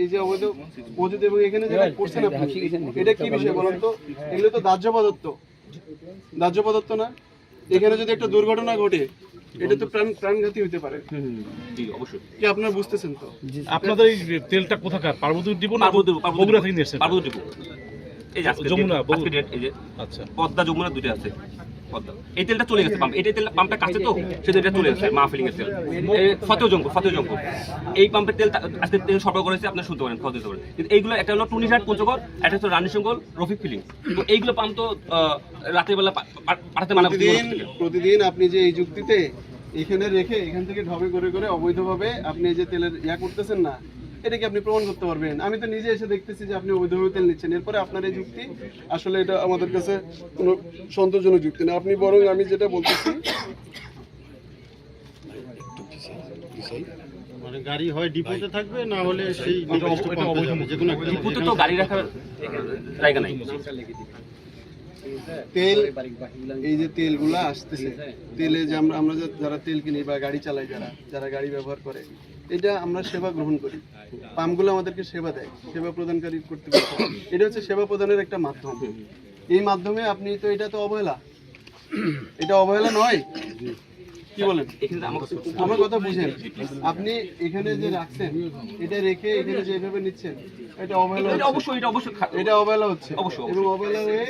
এই যে অবৈধ মজুদ এবং এখানে যেটা করছেন আপনি, এটা কি বিষয় বলুন তো? এগুলো তো দাহ্য পদার্থ না? এখানে যদি একটা দুর্ঘটনা ঘটে, এটা তো প্রাণঘাতী হতে পারে। অবশ্যই কি আপনারা বুঝতেছেন তো? আপনাদের এই তেলটা কোথাকার? পার্বতী ডিপো না বগুড়া থেকে নিয়েছেন? পার্বতী ডিপো। এই যে যমুনা, আজকে ডেট, এই যে আচ্ছা, পদ্মা যমুনা দুটো আছে। পদ্মা এই তেলটা চলে গেছে পাম্প, এই তেল পাম্পটা কাছে তো সেটা এটা চলে গেছে মাহফিলিং এর তেল। ফতেহ জঙ্গ এই পাম্পের তেল আজকে তেল সরবরাহ করেছে, আপনারা শুনতে পারেন ফতেহ জঙ্গ। কিন্তু এইগুলো একটা হলো টুনিঘাট পঞ্চগড়, একটা হচ্ছে রানী শঙ্কর রফিক ফিলিং। তো এইগুলো পাম্প তো রাতের বেলা পাঠাতে মানা করতে। প্রতিদিন আপনি যে এই যুক্তিতে এখানে রেখে এখান থেকে ঢবে করে অবৈধভাবে আপনি এই যে তেলের করতেছেন না, এটা কি আপনি প্রমাণ করতে পারবেন? আমি তো নিজে এসে দেখতেছি যে আপনি অবৈধভাবে তেল নিচ্ছেন। এরপরে আপনার এই যুক্তি আসলে এটা আমাদের কাছে কোনো সন্তোষজনক যুক্তি না। আপনি বরং আমি যেটা বলতেছি, মানে গাড়ি হয় ডিপোতে থাকবে, না হলে সেই ডিপোতে তো গাড়ি রাখার জায়গা নাই। তেল, এই যে তেলগুলা আসতেছে, তেলে যে আমরা যারা তেল কিনি বা গাড়ি চালাই, যারা গাড়ি ব্যবহার করে, এটা আমরা সেবা গ্রহণ করি। পাম্পগুলো আমাদেরকে সেবা দেয়, সেবা প্রদানকারী কর্তৃপক্ষ। এটা হচ্ছে সেবা প্রদানের একটা মাধ্যম। এই মাধ্যমে আপনি তো, এটা তো অবহেলা, এটা অবহেলা নয়, কি বলেন? আমার কথা বুঝেন। আপনি এখানে যে রাখছেন, এটা রেখে এখানে যেভাবে নিচ্ছেন, এটা অবহেলা, এটা অবশ্যই এটা অবহেলা হচ্ছে এবং অবহেলা হয়ে